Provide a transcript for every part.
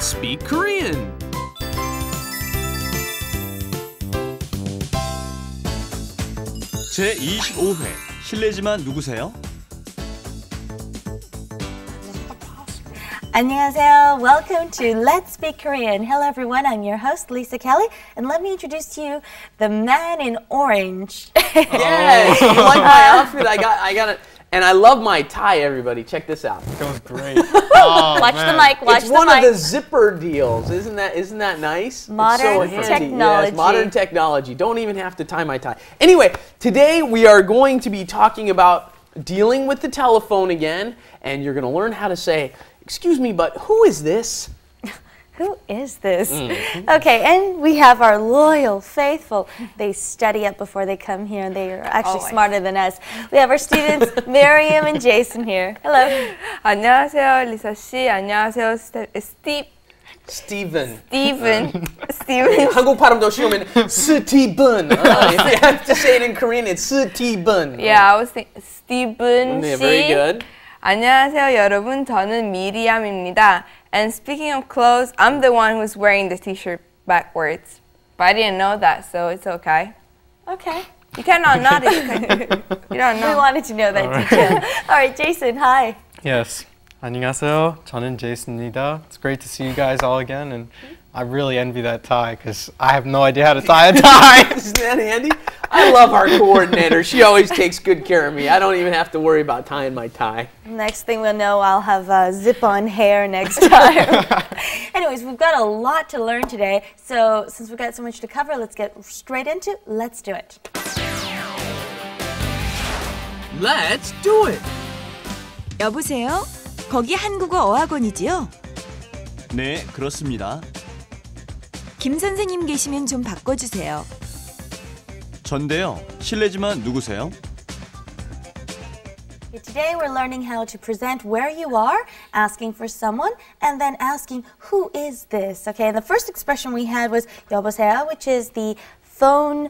Let's speak Korean! 제25회 실례지만 누구세요? 안녕하세요. Welcome to Let's Speak Korean. Hello everyone, I'm your host Lisa Kelly, and let me introduce to you the man in orange. Yes, you like my outfit? I got it. And I love my tie, everybody. Check this out. That was great. Oh, watch man. the mic, watch it's the one mic. of the zipper deals. Isn't that nice? Modern it's so handy. technology. Yes, modern technology. Don't even have to tie my tie. Anyway, today we are going to be talking about dealing with the telephone again, and you're going to learn how to say, "Excuse me, but who is this?" Who is this? Okay, and we have our loyal, faithful. They study up before they come here, and they are actually smarter than us. We have our students, Miriam and Jason here. Hello. 안녕하세요, 리사 씨. 안녕하세요, Steven. Steven. 한국 발음도 쉬우면 Steven. If you have to say it in Korean, it's Steven. Yeah, I was thinking Steven Yeah, 씨. very good. 안녕하세요, 여러분. 저는 미리암입니다. And speaking of clothes, I'm the one who's wearing the t-shirt backwards. But I didn't know that, so it's okay. Okay. You cannot nod it. You don't know. We wanted to know that detail. All right, Jason, hi. Yes. 안녕하세요. 저는 Jason입니다. It's great to see you guys all again, and I really envy that tie because I have no idea how to tie a tie. Isn't that handy? I love our coordinator. She always takes good care of me. I don't even have to worry about tying my tie. Next thing we'll know, I'll have zip-on hair next time. Anyways, we've got a lot to learn today, so since we've got so much to cover, let's get straight into it. Let's do it. Let's do it! 여보세요? 거기 한국어 어학원이지요? 네, 그렇습니다. 김 선생님 계시면 좀 바꿔주세요. 전데요. 실례지만 누구세요? Today we're learning how to present where you are, asking for someone, and then asking who is this? Okay, and the first expression we had was 여보세요, which is the phone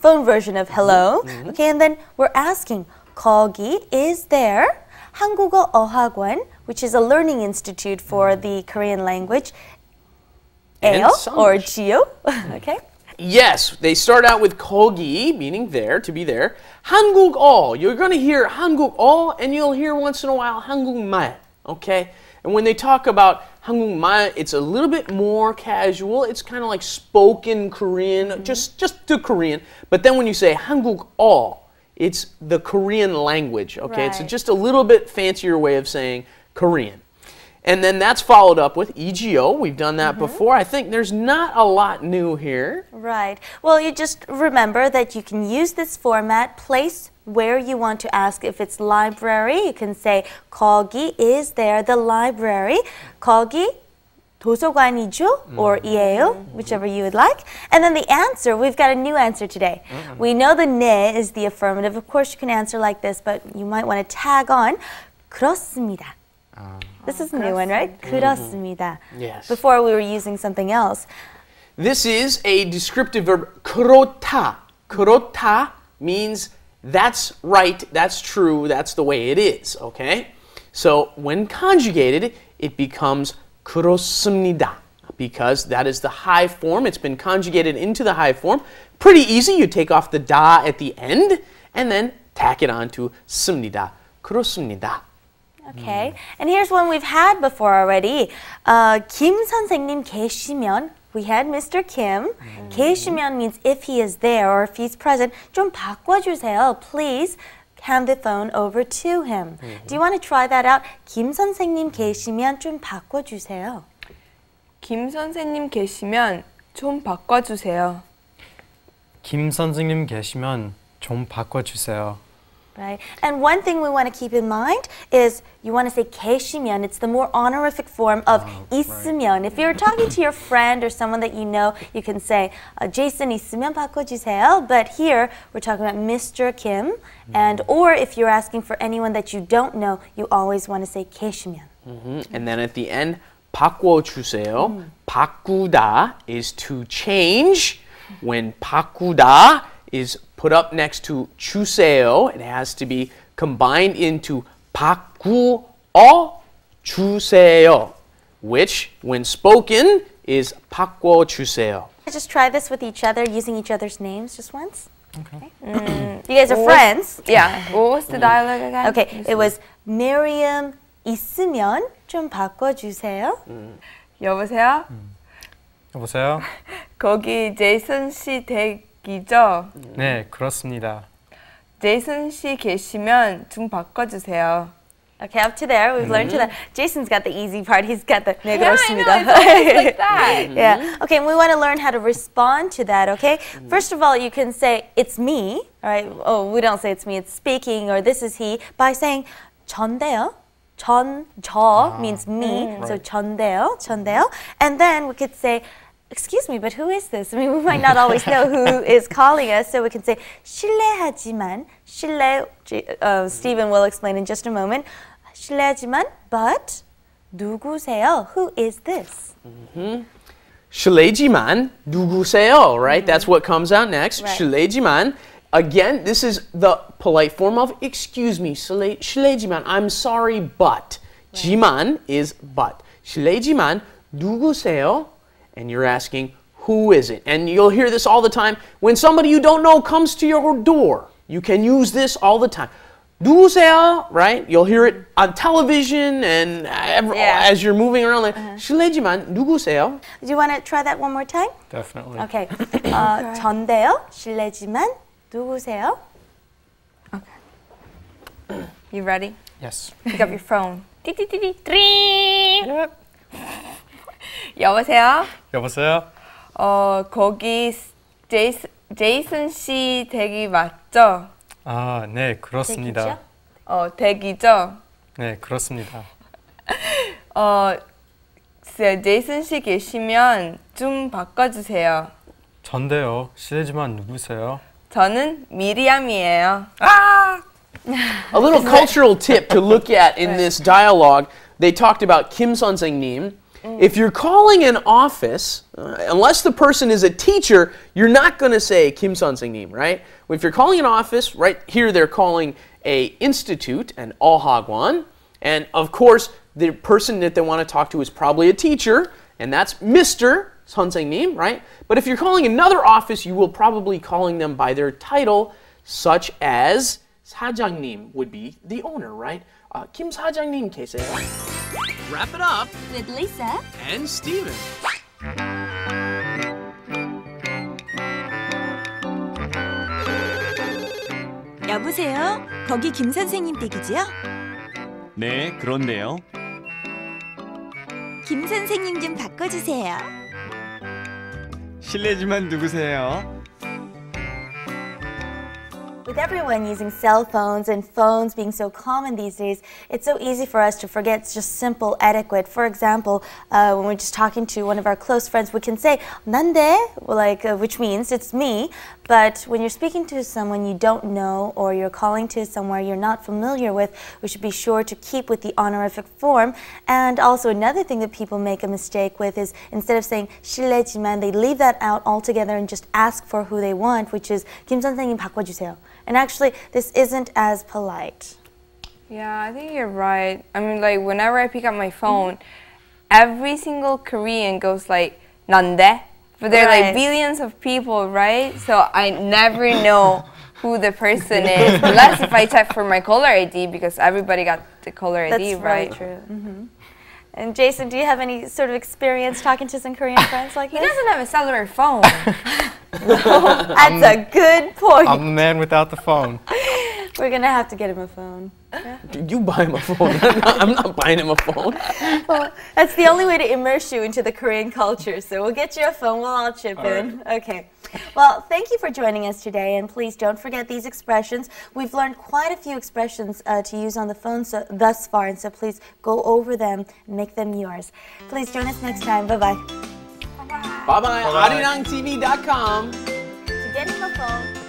version of hello. Okay, and then we're asking 거기 is there? 한국어 어학원, which is a learning institute for the Korean language. And 에요 or English. 지요? Okay. Yes, they start out with 거기, meaning there, to be there. 한국어, you're going to hear 한국어, and you'll hear once in a while 한국말, okay? And when they talk about 한국말, it's a little bit more casual. It's kind of like spoken Korean, just the Korean. But then when you say 한국어, it's the Korean language, okay? It's Right. just a little bit fancier way of saying Korean. And then that's followed up with ʻ이지요. We've done that before. I think there's not a lot new here. Right. Well, you just remember that you can use this format, place where you want to ask. If it's library, you can say 거기 is there the library. 거기 도서관이죠 or 이에요, whichever you would like. And then the answer, we've got a new answer today. We know the 네 is the affirmative. Of course, you can answer like this, but you might want to tag on 그렇습니다. This is a new one, right? 그렇습니다. Yes. Before we were using something else. This is a descriptive verb, 그렇다. 그렇다 means that's right, that's true, that's the way it is, okay? So when conjugated, it becomes 그렇습니다 because that is the high form. It's been conjugated into the high form. Pretty easy. You take off the 다 at the end and then tack it on to 습니다. 그렇습니다. Okay, and here's one we've had before already. 김 선생님 계시면, we had Mr. Kim. 계시면 means if he is there or if he's present. 좀 바꿔주세요, please. Hand the phone over to him. Do you want to try that out? 김 선생님 계시면 좀 바꿔주세요. 김 선생님 계시면 좀 바꿔주세요. 김 선생님 계시면 좀 바꿔주세요. Right, and one thing we want to keep in mind is you want to say 계시면. It's the more honorific form of 있으면. If you're talking to your friend or someone that you know, you can say Jason 있으면 바꿔주세요. But here we're talking about Mr. Kim, and or if you're asking for anyone that you don't know, you always want to say 계시면. And then at the end, 바꿔주세요. 바꾸다 is to change. When 바꾸다 is put up next to 주세요, it has to be combined into 바꾸어 주세요. which, when spoken, is 바꿔주세요. Just try this with each other, using each other's names just once. Okay. You guys are friends. Yeah. What was the dialogue again? Okay, it was Miriam 있으면 좀 바꿔주세요. 여보세요? 여보세요? 거기 제이슨 씨 댁이죠? 네, 그렇습니다. 제이슨 씨 계시면 좀 바꿔주세요. Okay, up to there, we've learned to that. Jason's got the easy part. He's got the 네, Yeah, I 그렇습니다. know, it's always like that. Yeah. Okay, and we want to learn how to respond to that, okay? First of all, you can say, it's me, all right? Oh, we don't say it's me, it's speaking, or this is he, by saying, 전데요. 저 means me, so 전데요. And then we could say, excuse me, but who is this? I mean, we might not always know who is calling us, so we can say, 실례하지만, Stephen will explain in just a moment. 실례지만, but 누구세요? Who is this? 실례지만 누구세요, right? That's what comes out next. Right. 실례지만. Again, this is the polite form of excuse me. 실례지만, I'm sorry, but. 지만 is but. 실례지만 누구세요? And you're asking, who is it? And you'll hear this all the time. When somebody you don't know comes to your door, you can use this all the time. 누구세요? Right? You'll hear it on television and as you're moving around. Like, 실례지만 누구세요? Do you want to try that one more time? Definitely. Okay. 전데요. 실례지만 누구세요? You ready? Yes. Pick up your phone. 띠띠띠띠 띠링. 여보세요? 여보세요? 거기 제이슨 씨 댁이 맞죠? 아, 네, 그렇습니다. 댁이죠? 네, 그렇습니다. 제이슨 씨 계시면 좀 바꿔주세요. 전데요. 실례지만 누구세요? 저는 미리암이에요. A little cultural tip to look at in this dialogue. They talked about Kim 선생님. If you're calling an office, unless the person is a teacher, you're not going to say Kim 선생님, right? If you're calling an office, right here they're calling a institute, an 어학원, and of course the person that they want to talk to is probably a teacher, and that's Mr. 선생님, right? But if you're calling another office, you will probably calling them by their title, such as 사장님 would be the owner, right? Kim 사장님 계세요? Wrap it up. With Lisa. And Steven. 여보세요? 거기 김 선생님 댁이지요? 네, 그런데요. 김 선생님 좀 바꿔주세요. 실례지만 누구세요? With everyone using cell phones and phones being so common these days, it's so easy for us to forget just simple etiquette. For example, when we're just talking to one of our close friends, we can say 난데, which means it's me. But when you're speaking to someone you don't know or you're calling to somewhere you're not familiar with, we should be sure to keep with the honorific form. And also another thing that people make a mistake with is instead of saying 실례지만, they leave that out altogether and just ask for who they want, which is 김 선생님 바꿔주세요. And actually, this isn't as polite. Yeah, I think you're right. I mean, like, whenever I pick up my phone, every single Korean goes like, 난데? But there are like billions of people, right? So I never know who the person is, unless if I check for my caller ID, because everybody got the caller ID, That's right? That's very true. Mm-hmm. And Jason, do you have any sort of experience talking to some Korean friends like He this? doesn't have a cellular phone. That's a good point. I'm the man without the phone. We're going to have to get him a phone. You buy him a phone. I'm not buying him a phone. Well, that's the only way to immerse you into the Korean culture. So we'll get you a phone. We'll all chip in. Okay. Well, thank you for joining us today. And please don't forget these expressions. We've learned quite a few expressions to use on the phone thus far. And so please go over them and make them yours. Please join us next time. Bye-bye. Bye-bye. ArirangTV.com. To get him a phone.